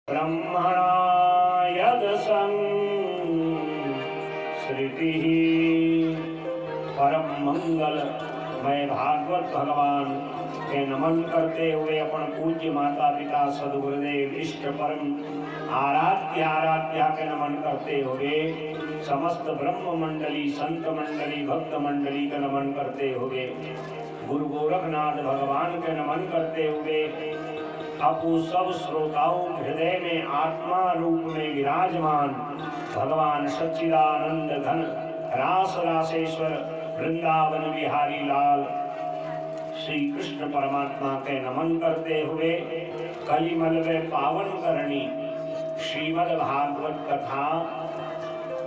ब्रह्मणा यद श्रुति परम मंगल मैं भागवत भगवान के नमन करते हुए अपन पूज्य माता पिता सदगुरुदेव इष्ट परम आराध्या के नमन करते हुए समस्त ब्रह्म मंडली संत मंडली भक्त मंडली का नमन करते हुए गुरु गोरखनाथ भगवान के नमन करते हुए अपू सब श्रोताओं हृदय में आत्मा रूप में विराजमान भगवान सच्चिदानंद घन रास रासेश्वर वृंदावन बिहारी लाल श्री कृष्ण परमात्मा के नमन करते हुए कलिमल में पावन करनी श्रीमद् भागवत कथा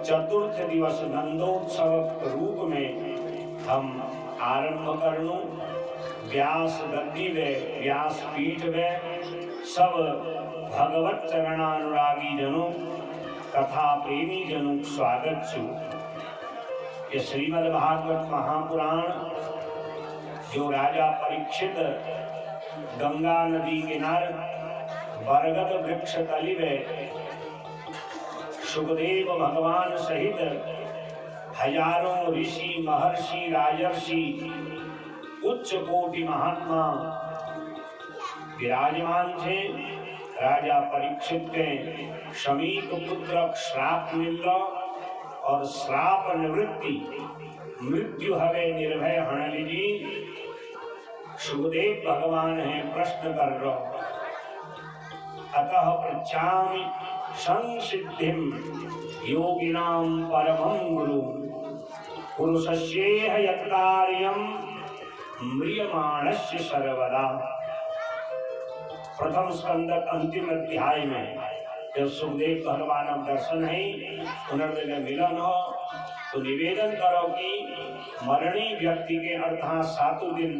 चतुर्थ दिवस नंदोत्सव रूप में हम आरंभ करनु। व्यास गद्दी में व्यास पीठ में सब भगवत चरणानुरागी जनों कथा प्रेमी जनों स्वागत छु। ये श्रीमद् भागवत महापुराण जो राजा परीक्षित गंगा नदी किनारे बरगद वृक्ष तली में सुखदेव भगवान सहित हजारों ऋषि महर्षि राजर्षि उच्च कोटि महात्मा विराजमान थे। राजा परीक्षित के शमीक पुत्र श्राप मिल और श्राप निवृत्ति मृत्यु हवे निर्भय हणलिजी सुखदेव भगवान है प्रश्न कर रो अतः पृच्छामि संसिद्धिम योगिनां परमं गुरु पुरुषस्येह यत्कार्यं म्रियमाणस्य सर्वदा। प्रथम स्कंद अंतिम अध्याय में जब सुखदेव भगवान अब दर्शन है पुनर्जन्म मिलन हो तो निवेदन करो कि मरणी व्यक्ति के अर्थात 7 दिन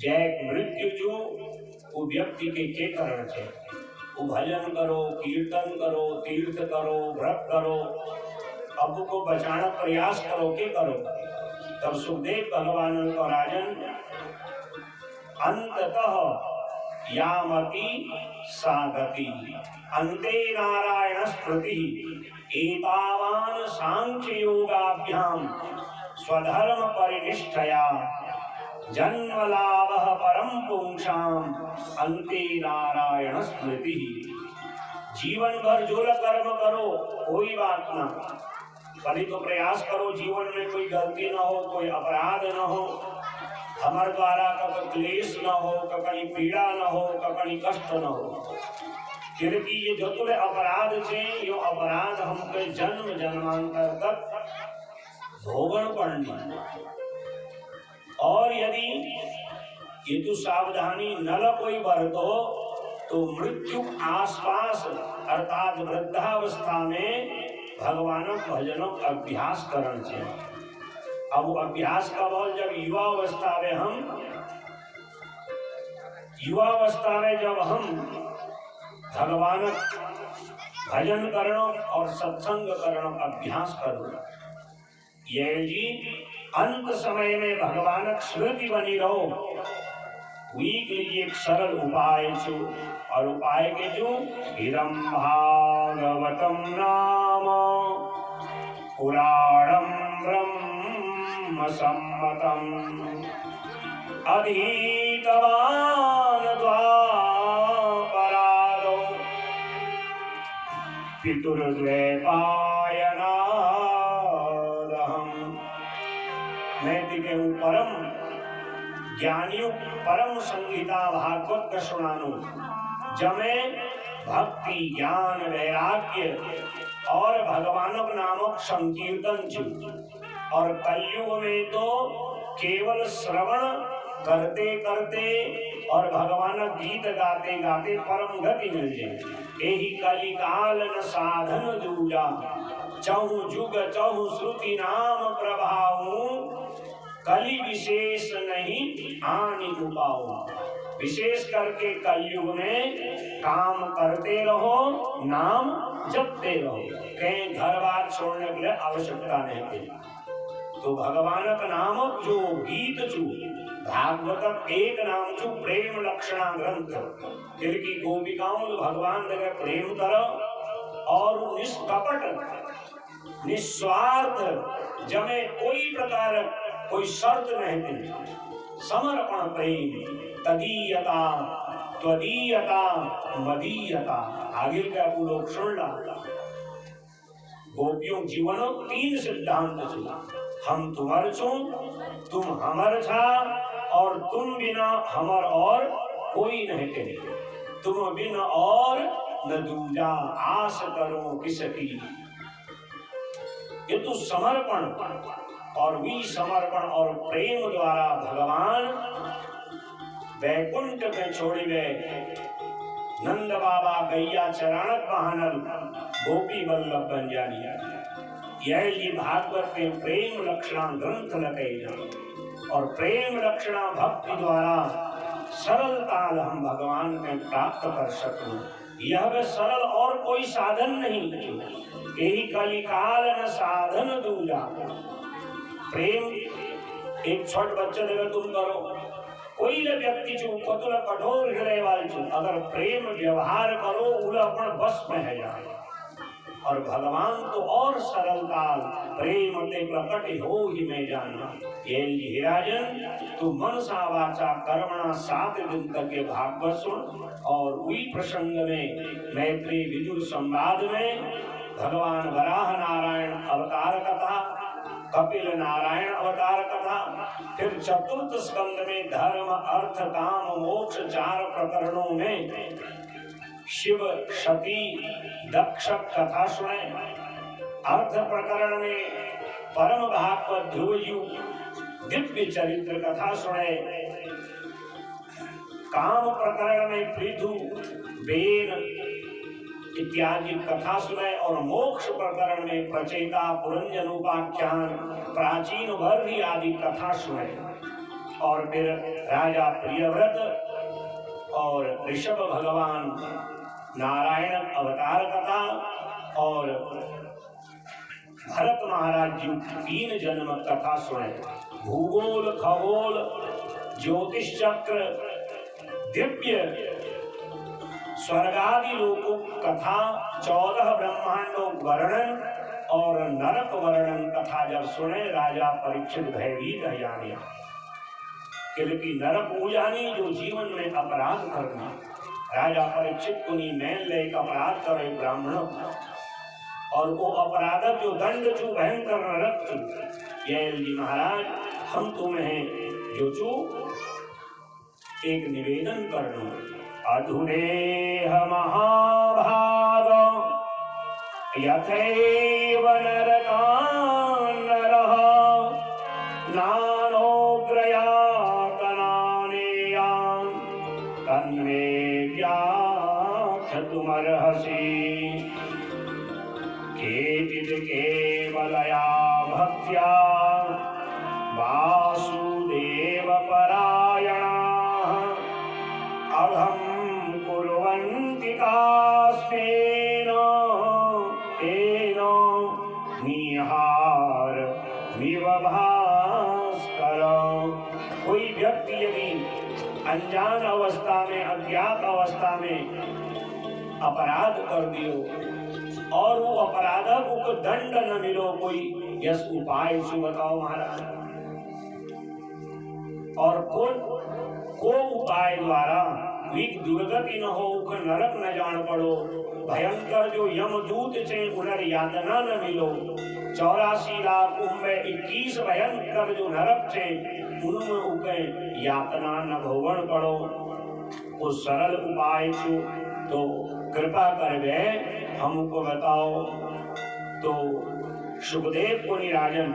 जैक मृत्यु जो वो व्यक्ति के कारण है वो भजन करो कीर्तन करो तीर्थ करो व्रत करो अब को बचाना प्रयास करो के करो। तब सुखदेव भगवान को राजन अंततः यामति सागति अन्ते नारायण स्मृति एतावान सांख्य योगाभ्याम स्वधर्म परिनिष्ठया जन्मलाभः परम पुंसाम अन्ते नारायण स्मृति। जीवन भर जो कर्म करो कोई बात ना पहले तो प्रयास करो जीवन में कोई गलती न हो कोई अपराध न हो हमारे द्वारा कभी क्लेश न हो कभी पीड़ा न हो कभी कष्ट न हो क्योंकि ये जो तुम्हें अपराध थे यो अपराध हमको जन्म जन्मांतर तक भोगन पड़नी और यदि ये तो सावधानी न कोई बरतो तो मृत्यु आसपास अर्थात वृद्धावस्था में भगवानों भजनों अभ्यास करना चाहिए। अब वो अभ्यास कब हो जब युवावस्था में जब हम भगवान भजन करो और सत्संग करो अभ्यास करो ये जी अंत समय में भगवान स्मृति बनी रहो वीक लिए एक सरल उपाय छो और उपाय के जो हिरम भागवतम नाम पुराणम ब्रह्म सम्मतम अधीतवान द्वापरादो पितुर्द्वैपायनादहम् नैतिक परम ज्ञानियों परम संगीता भागवत का सुनानो जमे भक्ति ज्ञान वैराग्य और भगवानक नामक संकीर्तन छु और कलयुग में तो केवल श्रवण करते करते और भगवान गीत गाते गाते परम गति मिल जाए। यही कलिकाल न साधन दूजा चहु जुग चहु श्रुति नाम प्रभाऊ कलि विशेष नहीं आनि उपाओ। विशेष करके कलयुग में काम करते रहो नाम जपते रहो कहीं घर बार छोड़ने के लिए आवश्यकता नहीं थी। तो भगवान का नाम जो गीत चू भागवत एक नाम छू प्रेम लक्षणा ग्रंथ की गोपिकाओं भगवान लगे प्रेम करो और निष्कपट निस्वार्थ जमे कोई प्रकार कोई शर्त नहीं थी समर्पण प्रेम तदीयता त्वदीयता मदीयता आगे का लोग सुन ला गोपियों जीवनो तीन सिद्धांत छे हम तुम्हार छो तुम हमर छा और तुम बिना हमर और कोई नहीं कहे तुम बिन और न दूजा आस करो किसकी ये तो समर्पण और भी समर्पण और प्रेम द्वारा भगवान वैकुंठ में छोड़ी गए नंद बाबा गैया चरणक बहानल गोपी वल्लभ बन जानिया यह भागवत में प्रेम लक्षणा ग्रंथ लगे और प्रेम लक्षणा भक्ति द्वारा सरलता हम भगवान में प्राप्त कर सकूं यह वे सरल और कोई साधन नहीं यही कलिकाल न साधन दूजा प्रेम एक छोट बच्चे देगा तुम करो कोई व्यक्ति जो कतुल कठोर हृदय वाले अगर प्रेम व्यवहार करो उला अपन बस में है जाए और भगवान तो और सरलता प्रेम ते प्रकट हो ही में जाना ये हिराजन तू मनसा वाचा कर्मणा 7 दिन तक के भागवत सुन और उसी प्रसंग में मैत्री विदुर संवाद में भगवान वराह नारायण अवतार कथा कपिल नारायण अवतार कथा फिर चतुर्थ स्कंद में धर्म अर्थ काम मोक्ष 4 प्रकरणों में शिव सती दक्ष कथा सुने अर्थ प्रकरण में परम भागवत ध्रुवयु दिव्य चरित्र कथा सुने काम प्रकरण में पृथु बेन इत्यादि कथा सुने और मोक्ष प्रकरण में प्रचेता पुरंजन उपाख्यान प्राचीन वर्धि आदि कथा सुने और फिर राजा प्रियव्रत और ऋषभ भगवान नारायण अवतार कथा और भरत महाराज जी 3 जन्म कथा सुने भूगोल खगोल ज्योतिष चक्र दिव्य स्वर्गादि लोकों कथा 14 ब्रह्मांडों वर्णन और नरक वर्णन कथा जब सुने राजा परीक्षित भयभीत है जाने क्योंकि नरक वो जानी जो जीवन में अपराध करना राजा परीक्षित को मैन ले अपराध करे ब्राह्मण और वो अपराधक जो दंड चू भयंकर नरक चू ये जी महाराज हम तुम्हें जो चू एक निवेदन कर दो अधुरेह महाभाग यथैव नरकान् नरः नानोग्रयातनानेयान् तन्मे व्याख्यातुमर्हसि केचित् केवलया भक्त्या वासुदेव परायणाः अहं कुर्वन्ति कास्मेन तेन निहार भास्कर कोई व्यक्ति यदि अनजान अवस्था में अज्ञात अवस्था में अपराध कर दियो और वो अपराधक को दंड न मिलो कोई यस उपाय से बताओ महाराज और को उपाय द्वारा दुर्गति न हो नरक न जान पड़ो भयंकर जो यमदूत से उनर यातना न मिलो 84 लाख उनमें 21 भयंकर जो नरक थे उनमें उनके यातना न भोगन पड़ो वो सरल उपाय तो कृपा कर गए हमको बताओ। तो सुखदेव को निराजन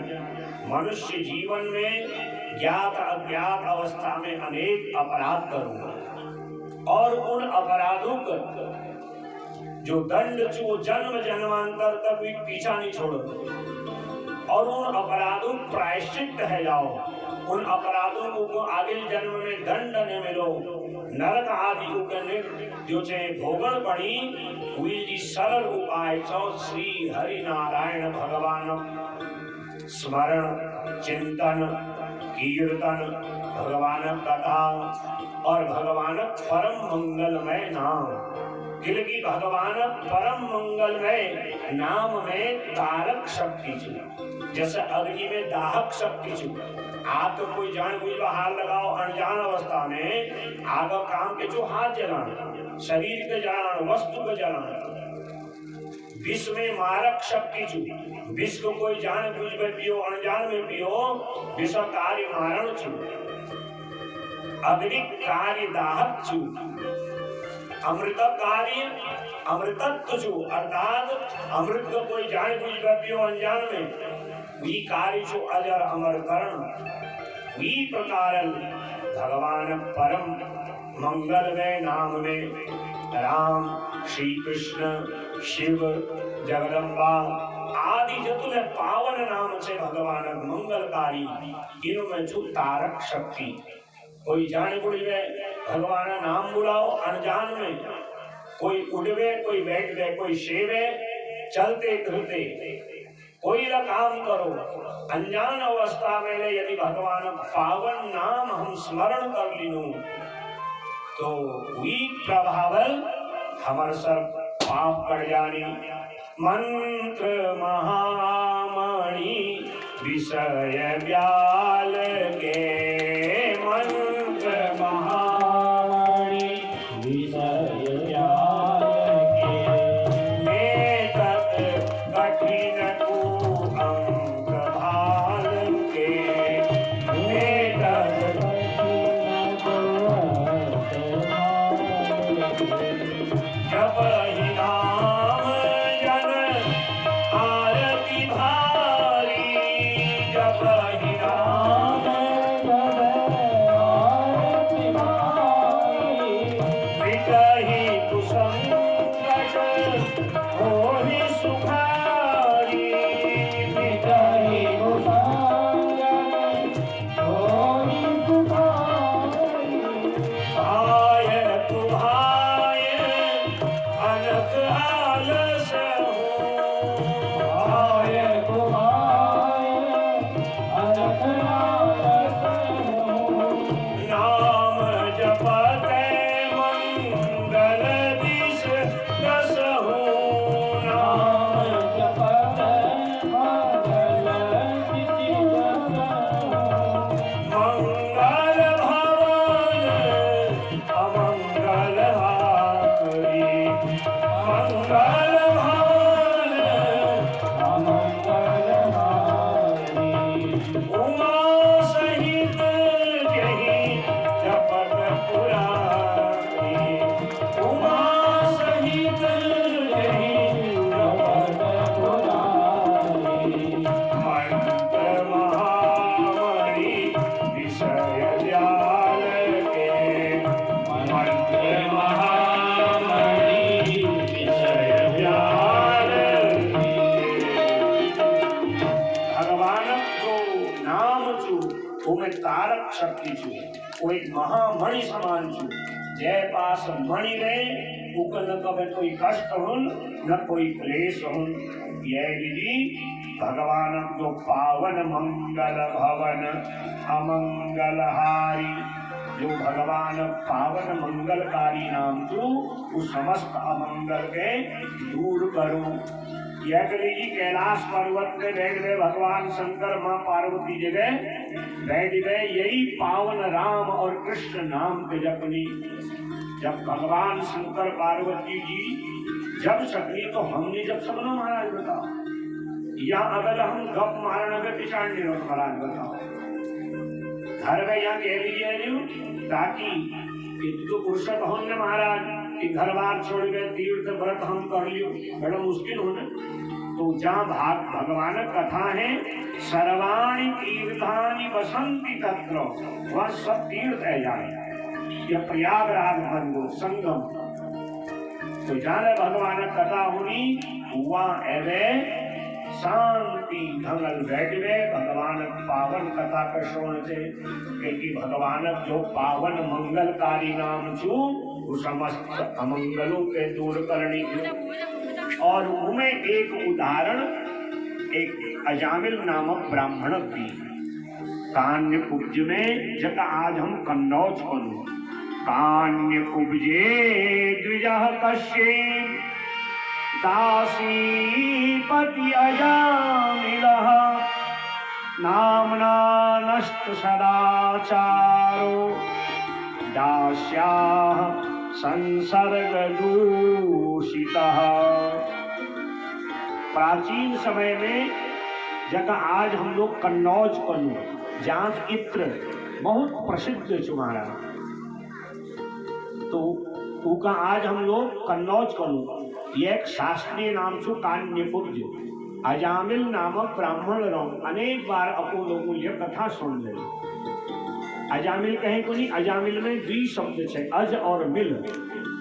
मनुष्य जीवन में ज्ञात अज्ञात अवस्था में अनेक अपराध करूंगा और उन अपराधों का जो दंड जो जन्म जन्मांतर तक भी पीछा नहीं छोड़ो और उन अपराधों प्रायश्चित है जाओ उन अपराधों को आगे जन्म में दंड न मिलो नरक आदि को जो चे भोगन पड़ी हुई जी सरल उपाय छो श्री हरि नारायण भगवान स्मरण चिंतन कीर्तन भगवान कथा और भगवान परम मंगलमय नाम। किलकी भगवान परम मंगलमय नाम में तारक शक्ति छू, जैसे अग्नि में दाहक शक्ति छू। आप तो कोई जान बुझ हाथ लगाओ अनजान अवस्था में आग काम के जो हाथ जलाना, शरीर के जलाना, वस्तु के जलाना। विष में मारक शक्ति छू, विष को कोई जान बुझ में पियो अनजान में पियो, विष कार्य मारण छू। अग्नि कार्य दाहक छू, अमृत कार्य अमृतत्व छू, अर्थात अमृत को कोई जान बुझ में पियो अनजान में, वी कार्य छू अजर अमर करण। वी प्रकार भगवान परम मंगलमय नाम में राम, श्री कृष्ण, शिव, जगदम्बा आदि जतुल पावन नाम से भगवान मंगलकारी। इनमें छू तारक शक्ति। कोई जान बुढ़वे भगवान नाम बुलाओ अनजान में, कोई उड़वे, कोई बैठवे, कोई सेवे, चलते फिरते कोई ला काम करो अनजान अवस्था में यदि भगवान पावन नाम हम स्मरण कर लिनो तो वी प्रभावल हमार सर पाप कर जानी। मंत्र महामणि विषय व्याल के, मंत्र महामणि विषय व्याल के, मैं तत् कठिन अंग भाल के, मैं तत् जप ही नाम जन आरती भारी, जप ही नाम जन आरती भारी, विटहि कुसंकट होहि सुखारी, विटहि कुसंकट होहि सुखारी, भाय तुभाय अनक आलस हो, भाय तुभाय अनक आलस हो, नाम जपते मंगल दिश दस हो, नाम जपते मंगल दिश दस हो, मंगल भवन अमंगल हारी, मंगल भवन अमंगल हारी, उमा सहित जहि जपत पुरारी, उमा सहित जहि जपत पुरारी, मंत्र महामणि विषय व्याल के, मंत्र महामणि विषय व्याल के। भगवान जो नाम छू ओमे तारक शक्ति छू, वो एक महामणि समान छू। जय पास मणि रहे उक न कभी कोई कष्ट हुन न कोई क्लेश हुन। यह विधि भगवान जो पावन मंगल भवन अमंगल हारी, जो भगवान पावन मंगलकारी नाम छू वो समस्त अमंगल के दूर करो। यह जी कैलाश पर्वत में बैठ गए भगवान शंकर, माँ पार्वती जगह बैठ गए, यही पावन राम और कृष्ण नाम के जपनी। जब भगवान शंकर पार्वती जी जब सकनी तो हमने जब सकना महाराज बताओ, या अगर हम गप मारने पे पिछाड़ नहीं हो महाराज बताओ, घर में यहाँ कह लीजिए ताकि तो पुरुषक होने महाराज कि घर बार छोड़ गए तीर्थ व्रत हम कर लियो, बड़ा मुश्किल होने। तो जहाँ भाग भगवान कथा है सर्वाणि तीर्थानि वसंति तत्र, वह सब तीर्थ है जाए। यह प्रयागराज बन गो संगम, तो जाने भगवान कथा हुई वहाँ एवे शांति ढंगल बैठ गए भगवान पावन कथा के श्रवण से, क्योंकि भगवान जो पावन मंगलकारी नाम छू वो समस्त अमंगलों के दूर करने की। और उनमें एक उदाहरण एक अजामिल नामक ब्राह्मण भी, कान्य कुब्ज में जगह आज हम कन्नौज करूं। कान्य कुब्जे द्विजः कश्ये दासीपति अजामिलः नामना नष्ट सदाचारो दास्याः संसर्गदूषितः। प्राचीन समय में जगह आज हम लोग कन्नौज कनु जहाँ इत्र बहुत प्रसिद्ध चुमारा, तो उका आज हम लोग कन्नौज कनु। ये एक शास्त्रीय नाम छो कान्य कुब्ज। अजामिल नामक ब्राह्मण रो अनेक बार अपो लोगों ये कथा सुन ले। अजामिल कहे को नहीं, अजामिल में द्वि शब्द छे, अज और मिल।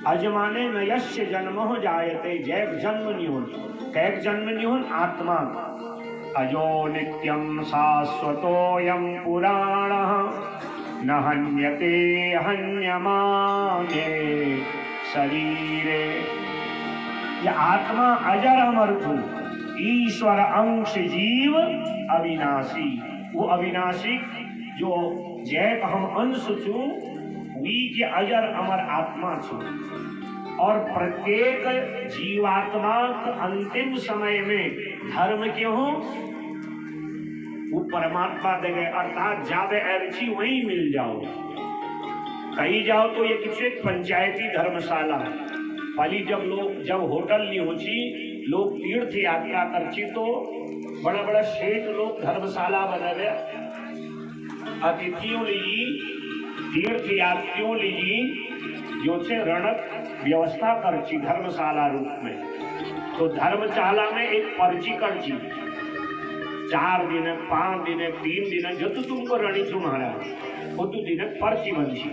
अज माने न यस्य जन्मो जायते, जैव जन्म निहुन, कैक जन्म निहुन आत्मा। अजो नित्यं शाश्वतोऽयं पुराणः न हन्यते हन्यमाने शरीरे। ये आत्मा अजर अमर थू, ईश्वर अंश जीव अविनाशी। वो अविनाशी जो जैक हम अंश छू वी के अजर अमर आत्मा छू। और प्रत्येक जीवात्मा अंतिम समय में धर्म के हो वो परमात्मा देगे, अर्थात जावे अर्ची वहीं मिल जाओ। कहीं जाओ तो ये किसी पंचायती धर्मशाला पहली जब होटल नहीं होची, लोग तीर्थ यात्रा करची तो बड़ा बड़ा शेठ लोग धर्मशाला बनावे, अतिथियों लीजी तीर्थ यात्रियों लीजी जो छे रणक व्यवस्था करची धर्मशाला रूप में। तो धर्मशाला में एक पर्ची करची, 4 दिन 5 दिन 3 दिन जो तो तुमको रणी छू महाराज वो तो दिन पर्ची बनची।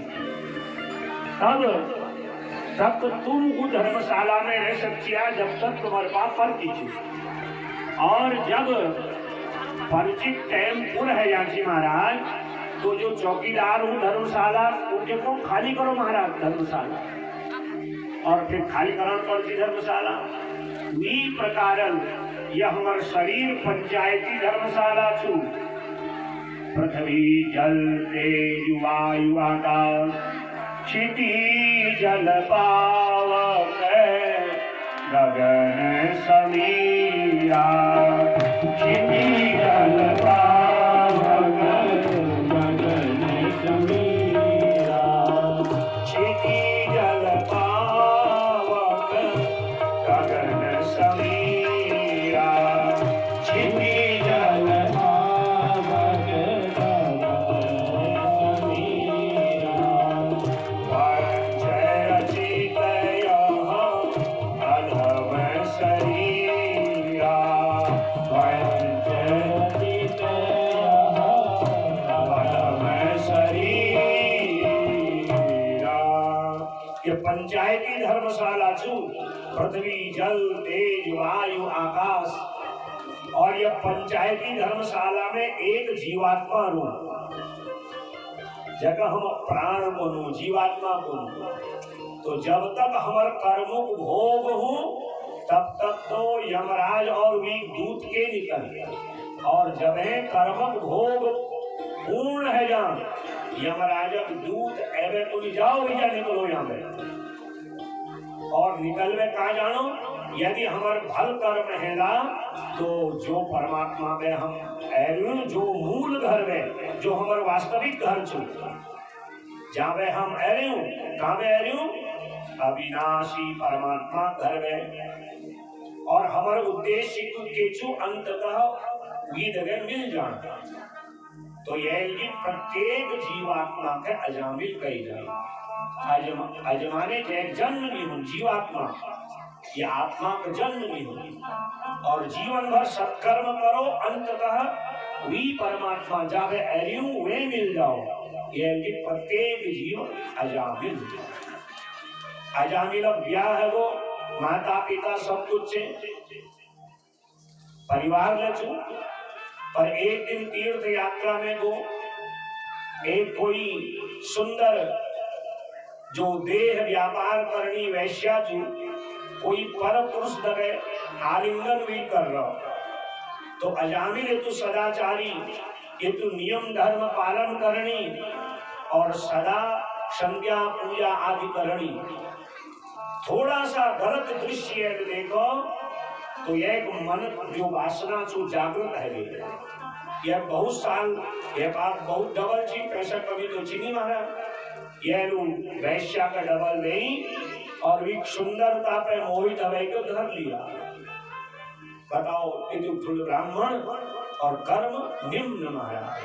तब तुम उस धर्मशाला में रह सकती है जब तक तुम्हारे पास पर्ची छू। और जब पर्ची टाइम पूरा है याची महाराज, तो जो चौकीदार हूँ धर्मशाला उनके को खाली करो महाराज धर्मशाला, और फिर खाली करण पर्ची धर्मशाला। वी प्रकार यह हमार शरीर पंचायती धर्मशाला छू। पृथ्वी जल तेज वायु आकाश क्षिति जल पावक गगन समीरा। क्षिति जल पावक गगन समीरा। क्षिति जल पावक गगन समीरा। क्षिति जल पावक गगन समीरा। पंच रचितयः अधम शरीरा। पंच रचितयः अधम शरीरा। ये पंचायती धर्मशाला छू। पृथ्वी जल तेज वायु आकाश, और यह पंचायती धर्मशाला में एक जीवात्मा रू जगह हम प्राण बनो जीवात्मा बनो। तो जब तक हमार कर्मों को भोग हो तब तक तो यमराज और भी दूत के निकल, और जब है कर्मक भोग पूर्ण है जहाँ यमराजक दूत एवे तो जाओ भैया निकलो यहाँ पे। और निकल में कहा जानो, यदि हमारे भल कर्म है ना तो जो परमात्मा में हम एरू जो मूल घर में जो हमारे वास्तविक घर छू जहाँ पे हम एरू कहाँ पे एरू अविनाशी परमात्मा घर में। और हमारे उद्देश्य के छू अंततः ये जगह मिल जाना। तो यह कि प्रत्येक जीवात्मा के अजामिल कही जाए। अजमाने के जन्म नहीं हो जीवात्मा, ये आत्मा का जन्म नहीं हो। और जीवन भर सत्कर्म करो, अंततः वही परमात्मा जावे एरियो वे मिल जाओ। ये कि प्रत्येक जीव अजामिल। अजामिल ब्याह है वो माता पिता सब कुछ है, परिवार लचू। पर एक दिन तीर्थ यात्रा में गो, एक कोई सुंदर जो देह व्यापार करनी वैश्या थी, कोई पर पुरुष दबे आलिंगन भी कर रहा। तो अजामिल तो सदाचारी ये तो नियम धर्म पालन करनी और सदा संध्या पूजा आदि करनी। थोड़ा सा गलत दृश्य है देखो तो एक मन जो वासना जो जागृत है यह बहुत साल ये बात बहुत डबल छी पैसा कभी तो चीनी मारा यह लोग वैश्या का डबल नहीं और भी सुंदरता पे मोहित हवे को धर लिया। बताओ ये जो ब्राह्मण और कर्म निम्न महाराज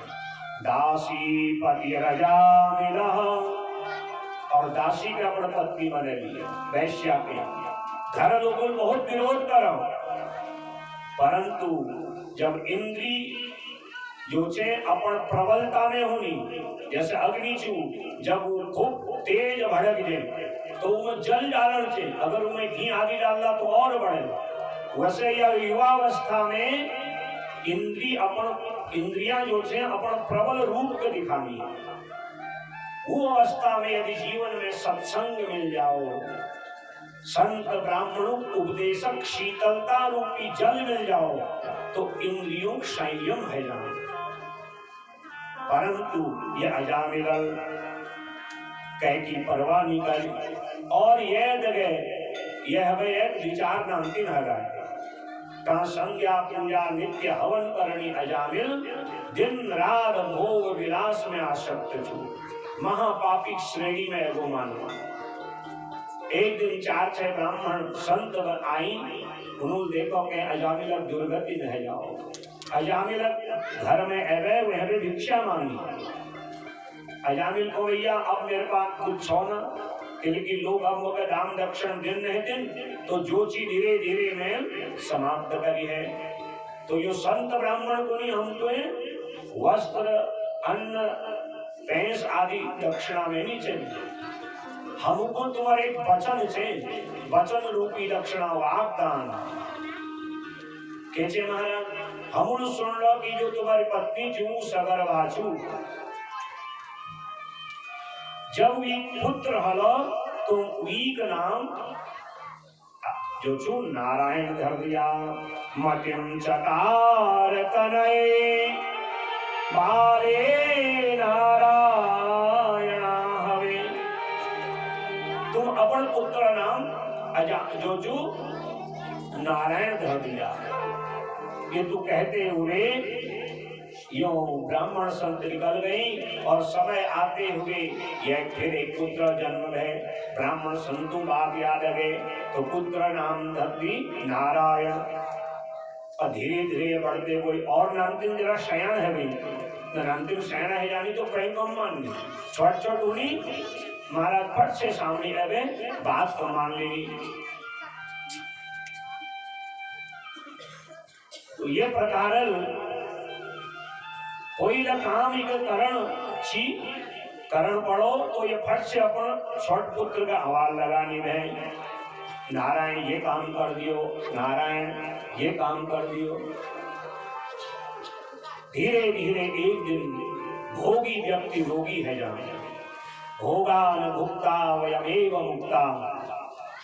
दासी पति रजा मिला और दासी का अपना पत्नी बने लिया वैश्या के घर लोगों बहुत विरोध करो परंतु जब इंद्री जो चे अपन प्रबलता में होनी जैसे अग्नि चू जब वो खूब तेज भड़क जाए तो उसमें जल डालना चाहिए अगर उनमें घी आदि डालना तो और बढ़े। वैसे यह युवावस्था में इंद्रियां जो छे अपन प्रबल रूप के दिखानी है। वो अवस्था में यदि जीवन में सत्संग मिल जाओ संत ब्राह्मणों उपदेशक शीतलता रूपी जल मिल जाओ तो इंद्रियों संयम है जाए। परंतु यह अजामिल कह की परवाह नहीं करी और यह जगह यह हमें एक विचार नामती न गए कहा संज्ञा पूजा नित्य हवन करनी अजामिल दिन रात भोग विलास में आसक्त छू महापापी श्रेणी में एगो मानो। एक दिन 4-6 ब्राह्मण संत आई उन्होंने देखो के अजामिल दुर्गति न जाओ अजामिल घर में एवे वह भिक्षा मांगी। अजामिल को भैया अब मेरे पास कुछ होना क्योंकि लोग अब मुझे दान दक्षिण दिन नहीं दिन तो जो चीज धीरे धीरे में समाप्त करी है तो यो संत ब्राह्मण को नहीं हम तो वस्त्र अन्न भैंस आदि दक्षिणा में नहीं चाहिए हमको तुम्हारे एक वचन से वचन रूपी दक्षिणा वाग्दान कैसे महाराज हम सुन लो कि जो तुम्हारी पत्नी चू सगर वाचू जब वी पुत्र हलो तो वीक नाम जो चू नारायण धर दिया मतिम चकार तनय बारे नारायण हवे तुम अपन पुत्र नाम जो चू नारायण धर दिया। ये तू कहते हुए यो ब्राह्मण संत निकल गई और समय आते हुए यह फिर एक पुत्र जन्म है। ब्राह्मण संतों बात याद गए तो पुत्र नाम धरती नारायण और धीरे धीरे बढ़ते कोई और नामतिन जरा शयन है भाई नामतिन शयन है जानी तो कहीं कम मान ली छोट छोट उन्हीं महाराज फट से सामने आवे बात को मान ली। तो ये प्रकार कोई न काम एक करण पड़ो तो ये फट से अपन छोट पुत्र का हवाल लगाने में नारायण ये काम कर दियो नारायण ये काम कर दियो। धीरे धीरे एक दिन भोगी व्यक्ति रोगी है जाने भोगा न भुक्ता वयमेव मुक्ता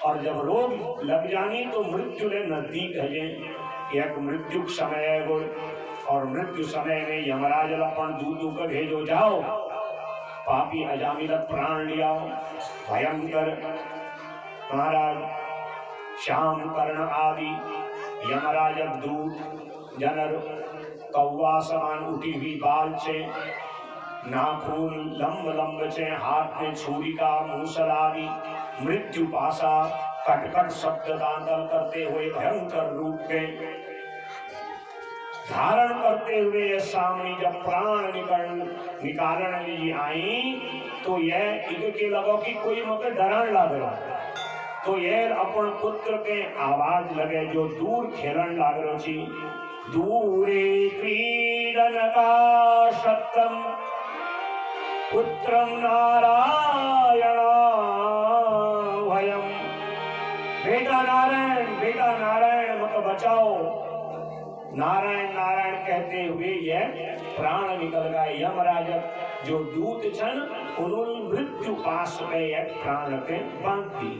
और जब रोग लग जानी तो मृत्यु ने नजदीक है एक मृत्यु समय है और मृत्यु समय में यमराज अपन दूतों को भेजो जाओ पापी अजामिल प्राण लिया भयंकर महाराज श्याम कर्ण आदि यमराज दूत जनर कौवा समान उठी हुई बाल से नाखून लंब लंब से हाथ में छुरी का मूसल आदि मृत्यु पासा कटकट शब्द दांतल करते हुए भयंकर रूप में धारण करते हुए सामने जब प्राण निकालने लिए आई तो यह इनके लगो कि कोई मुझे डरण लग रहा तो यह अपन पुत्र के आवाज लगे जो दूर खेलन लग रहा छी दूरे क्रीडन का सत्यम पुत्रम नारायण भयम बेटा नारायण मुझे बचाओ। नारायण नारायण कहते हुए यह प्राण निकल गया। यमराज जो दूत छन उन्होंने मृत्यु पास में यह प्राण के बांध दी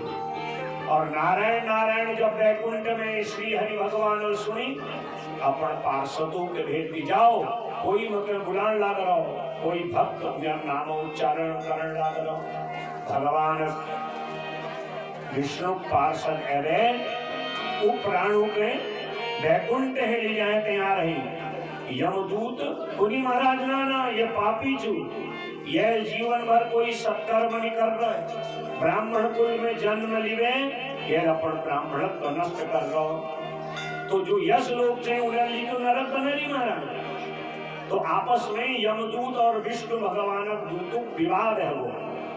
और नारायण नारायण जब वैकुंठ में श्री हरि भगवान सुनी अपन पार्षदों के भेज दी जाओ, कोई मतलब बुलान लाग रहो, कोई भक्त नाम उच्चारण करण लाग रहो। भगवान विष्णु पार्षद एवं प्राणु के वैकुंठ है ले जाए तैयार रही। यमदूत पुनि महाराज नाना ये पापी चू, यह जीवन भर कोई सत्कर्म नहीं कर रहे, ब्राह्मण कुल में जन्म लिवे, यह अपन ब्राह्मणत्व नष्ट कर रहा। तो जो यश लोग थे उन्हें ली तो नरक बने महाराज। तो आपस में यमदूत और विष्णु भगवान दूतों विवाद है,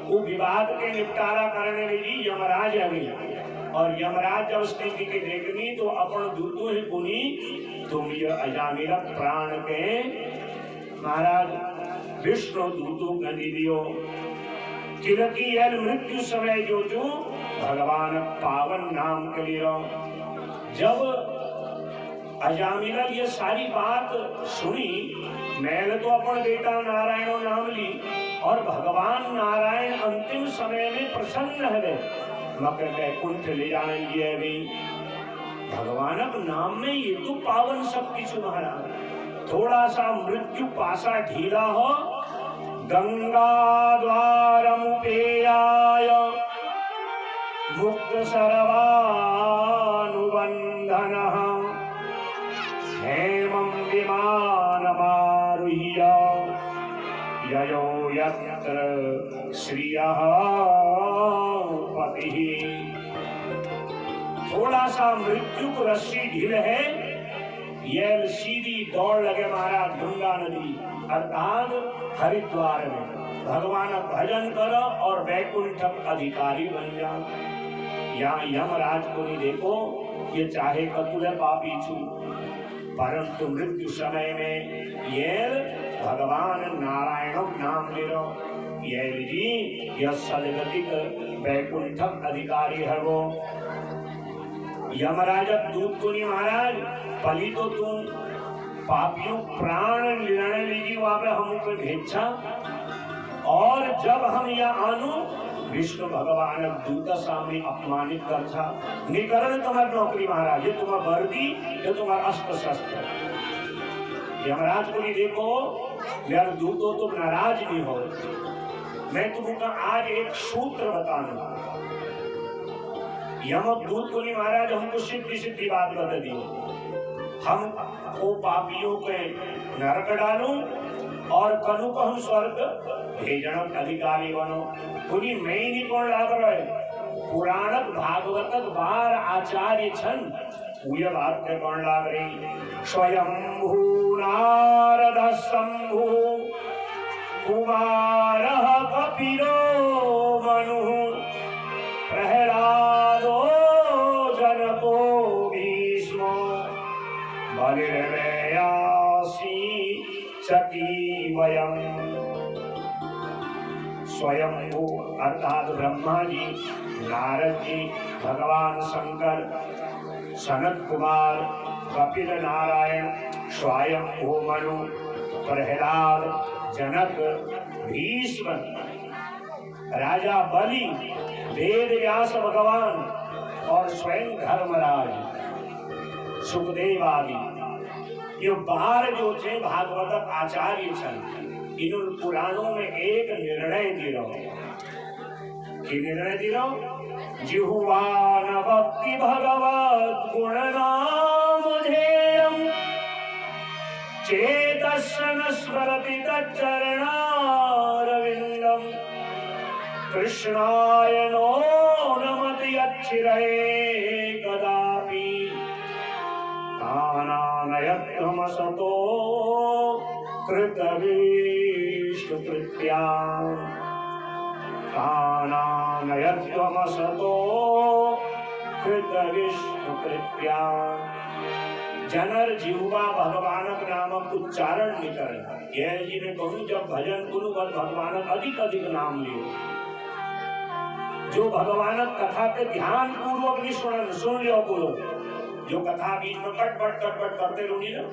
वो विवाद के निपटारा करने लगी यमराज अभी। और यमराज जब स्थिति की देखनी तो अपन दूतों ही पुनी तुम ये अजामिला प्राण के महाराज विष्णु दूतों का दियो किलकी मृत्यु समय जो भगवान पावन नाम के लिए। जब अजामिला ये सारी बात सुनी, मैंने तो अपन बेटा नारायण नाम ली और भगवान नारायण अंतिम समय में प्रसन्न है, मकर वैकुंठ ले जाएंगे। अभी भगवान नाम में ये तो पावन शक्ति सुधारा, थोड़ा सा मृत्यु पासा ढीला हो, गंगा द्वार मुपेयाय मुक्त सर्वानुबंधनः हेमं विमानमारुह्य ययो यत्र श्रियः पतिः। थोड़ा सा मृत्यु को रस्सी ढील है, यह सीधी दौड़ लगे महाराज गंगा नदी अर्थात हरिद्वार में, भगवान भजन करो और वैकुंठ अधिकारी बन जाओ। यहाँ यमराज को नहीं देखो, ये चाहे कतुल पापी छू, परंतु मृत्यु समय में ये भगवान नारायण नाम ले लो, ये जी यह सदगतिक वैकुंठ अधिकारी है वो। यमराज दूत को नहीं महाराज पली तो तुम पापियों प्राण लेने लीजिए वहां पे हमको भेजा, और जब हम यहाँ आनु विष्णु भगवान दूत सामने अपमानित कर था, निकरण तुम्हारी नौकरी महाराज, ये तुम्हारा वर्दी, ये तुम्हारा अस्त्र शस्त्र। यमराज को नहीं देखो यार दूतो तुम नाराज नहीं हो, मैं तुमको आज एक सूत्र बताऊंगा। यमदूत को नहीं महाराज हमको सीधी सीधी बात बता दी, हम को पापियों के नरक डालू और कनु को हम स्वर्ग भेजन अधिकारी बनो। पूरी मैं ही नहीं कौन लाग रहे, पुराणक भागवतक बार आचार्य छन ये बात के कौन लाग रही। स्वयंभू नारद शंभु कुमारः कपिलो मनु प्रहलादो जनको भीष्मो बलिर्वेयासी सकी वयम्। स्वयंभू अर्थात ब्रह्मा जी, नारद जी, भगवान शंकर, सनत कुमार, कपिल नारायण, स्वयंभू मनु, प्रहलाद, जनक, भीष्म, राजा बलि, वेद व्यास भगवान और स्वयं धर्मराज, सुखदेव आदि ये 12 जो थे भागवत आचार्य छन। इन पुराणों में एक निर्णय दिलो कि निर्णय दिलो जिह्वान भक्ति भगवत गुण नाम ध्येयम् चेतस्सन स्मरति तच्चरणारविन्दम् कृष्णाय नो नमति अच्छिरे कदापि कानानयत्वमसतो कृतविष्णुकृत्याम् कानानयत्वमसतो कृतविष्णुकृत्याम्। जनर जीवा भगवानक नामक उच्चारण निकल, यह जी ने कहूँ जब भजन गुरु भगवान अधिक अधिक नाम लियो, जो भगवान कथा के ध्यान पूर्वक नहीं सुन लियो बोलो, जो कथा बीच में कटपट करते रही ना,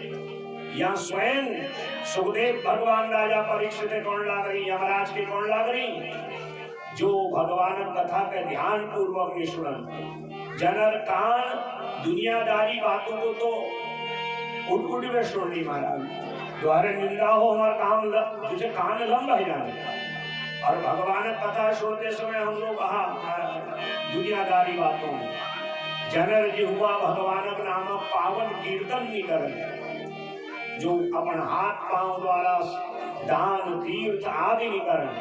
यहाँ स्वयं सुखदेव भगवान राजा परीक्षित कौन लाग रही, यमराज के कौन लाग रही, जो भगवान कथा के ध्यान पूर्वक नहीं सुनन जनर कान दुनियादारी बातों को तो उठ उठ में सुननी महाराज, द्वारे निंदा हो हमारा काम तुझे कान लंब है जाने। और भगवान कथा सुनते समय हम लोग दुनियादारी बातों में जनर जिहुआ भगवान नामक पावन कीर्तन नहीं करें, जो अपन हाथ पांव द्वारा दान तीर्थ आदि नहीं करें,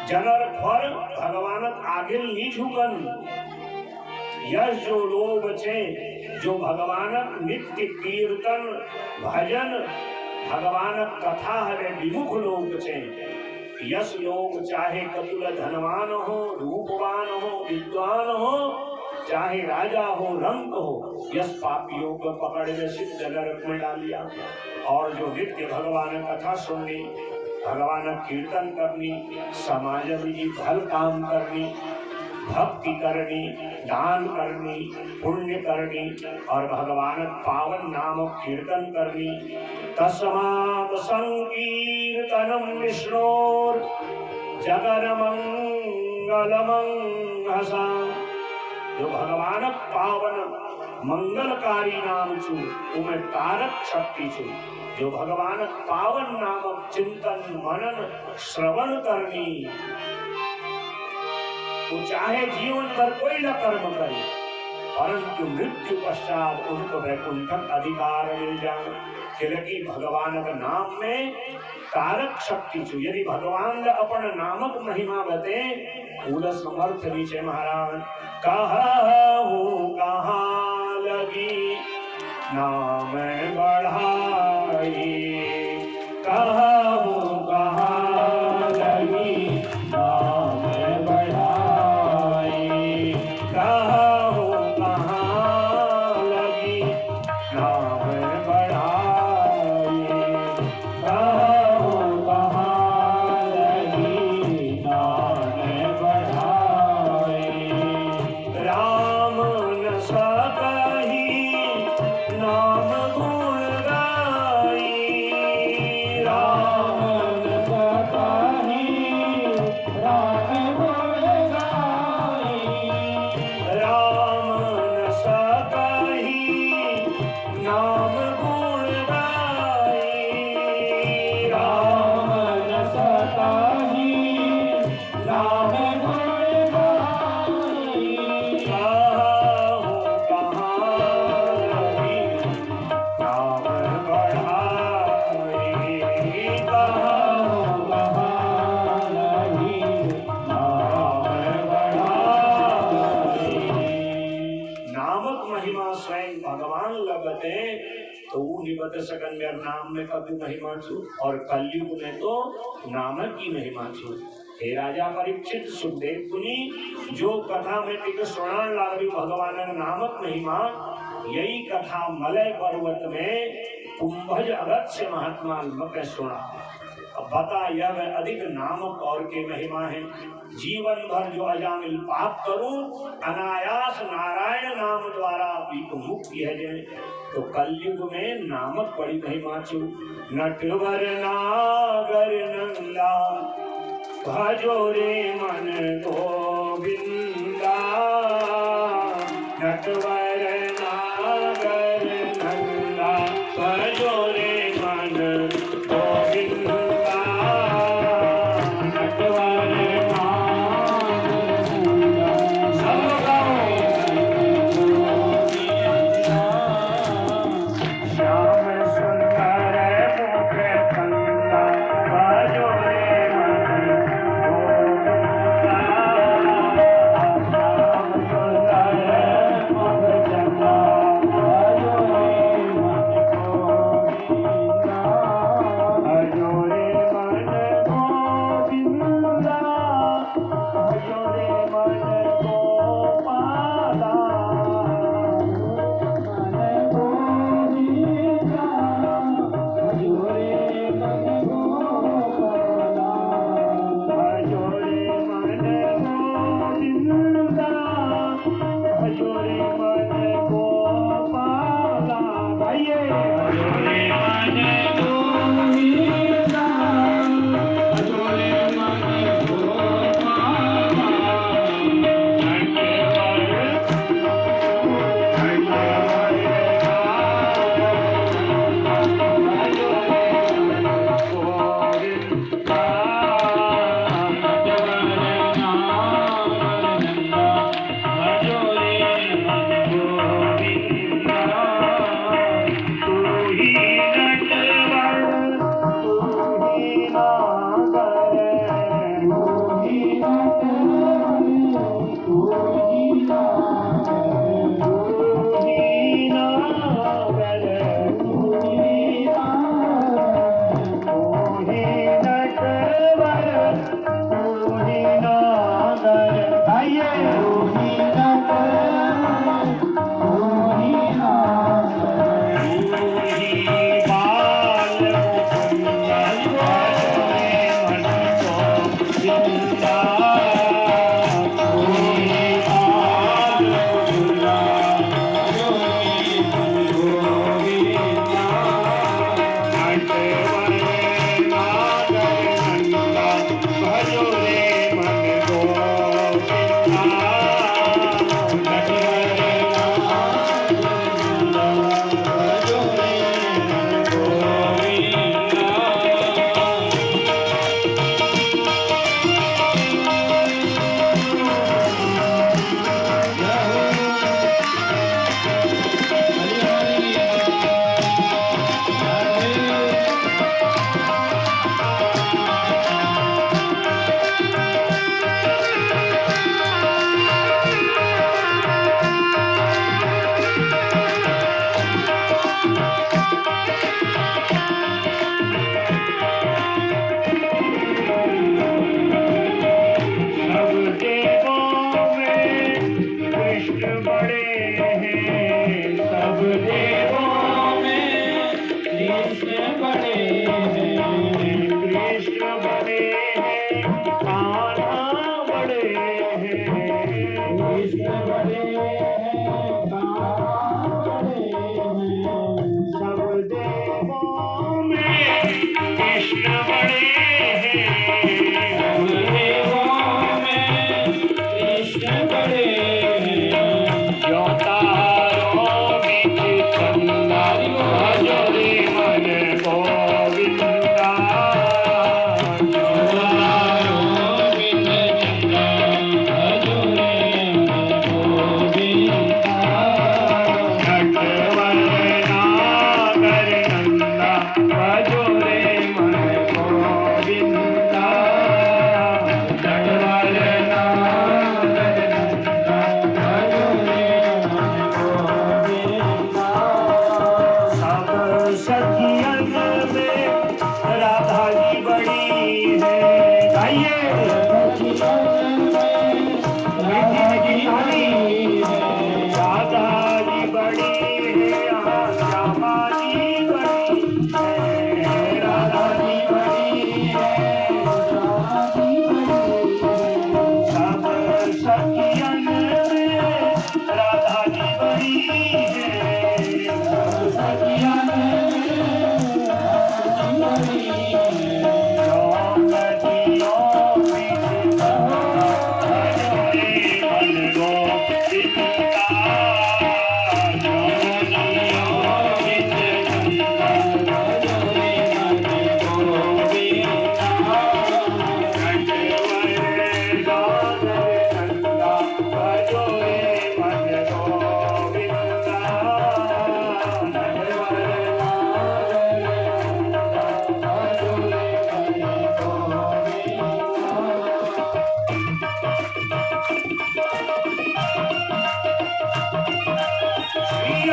जनर फर भगवान आगे नहीं झुकन। यश जो लोग छे जो भगवान नित्य कीर्तन भजन भगवान कथा है विमुख लोग छे, यश लोग चाहे कतुल धनवान हो, रूपवान हो, विद्वान हो, चाहे राजा हो, रंग हो, यश पापियों को पकड़ में सिद्ध नरक में डाल दिया। और जो नित्य भगवान कथा सुननी, भगवान कीर्तन करनी, समाज में जी भल काम करनी, भक्ति करनी, दान करनी, पुण्य करनी और भगवान पावन नाम कीर्तन करनी। तस्मात् संकीर्तनम विष्णोर जगन मंगलमंगसा, जो भगवान पावन मंगलकारी नाम छू उमें तारक शक्ति छू, जो भगवान पावन नामक चिंतन मनन श्रवण करनी, वो चाहे जीवन भर कोई न कर्म करे परंतु मृत्यु पश्चात उनको वैकुंठक अधिकार मिल जाए। क्योंकि भगवान का नाम में कारक शक्ति छू, यदि भगवान अपन नामक महिमा बते पूरा समर्थ नीचे महाराज कहूँ कहाँ लगी नाम बढ़ाई, कहूँ कहाँ लगी नाम बढ़ाई, कहूँ कहाँ लगी नाम बढ़ाई, कहूँ कहाँ लगी नाम बढ़ाई। राम न सकही नाम गुण गाई, राम न सकही राम गुण गाई, राम न सकही नाम गुण गाई, राम न सकही नाम गुण गाई। कहूँ कहाँ लगी नाम बढ़ाई, कहूँ कहाँ लगी नाम बढ़ाई। नामक महिमा स्वयं भगवान लगते तो निबत सकन मेर नाम में कभी महिमा छू, और कलयुग में तो नामक की महिमा छू। हे राजा परीक्षित सुखदेव मुनि, जो कथा में टिक सुनान लागरी भगवान नामक महिमा, यही कथा मलय पर्वत में कुंभज अगस्त्य महात्मा मत सुना। अब बता यह अधिक नामक और के महिमा है। जीवन भर जो अजामिल पाप करूं अनायास नारायण नाम द्वारा भी तो मुक्ति है जाए, तो कलयुग में नामक बड़ी महिमा छू। नटवर नागर नंदा भजो रे मन गोविंदा, नटवर नागर नंदा भजो रे मन गोविंदा, नटवर नागर नंदा सब श्याम सुंदर मुख कंदा भजो रे मन गोविंदा, श्याम सुंदर मुख कंदा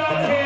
राधे।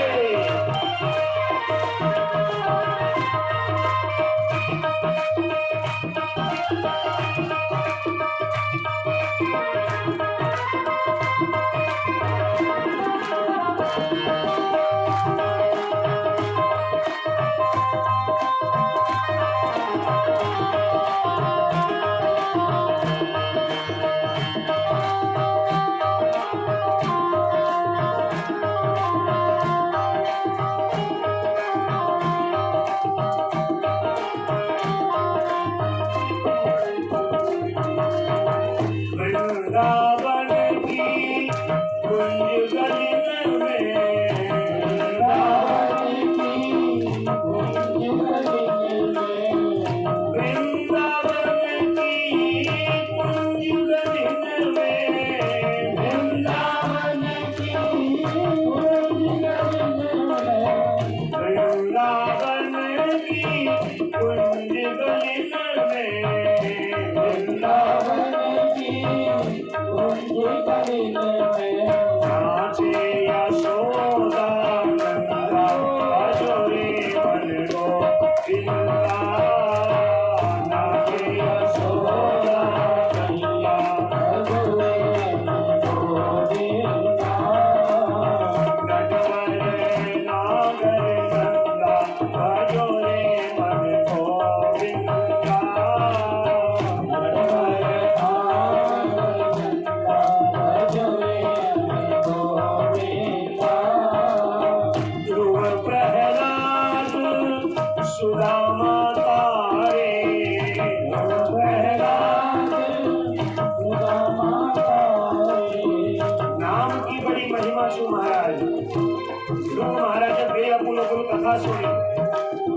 वृंदावन की कुंज गलिन में, वृंदावन की कुंज गलिन में, वृंदावन की कुंज गलिन में, वृंदावन की कुंज गलिन में, वृंदावन नाचे यशोदा नंदा भजोरे मन गोविंदा, नाचे यशोदा नंदा भजोरे मन गोविंदा, नटवर नागर नंदा भजोरे मन गोविंदा, सुदामा तारे, नाम की बड़ी महिमा सु महाराज। ध्रुव महाराज बेअकुल कुल कथा सुनी।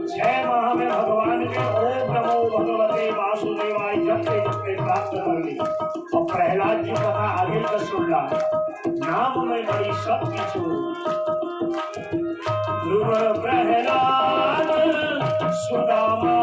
6 माह में भगवान के ओम नमो भगवते वासुदेवाय जपते जपते प्राप्त कर ली। और प्रहलाद जी कथा आगे का सुनला। नाम में बड़ी शक्ति छू। ध्रुव प्रहलाद सुदामा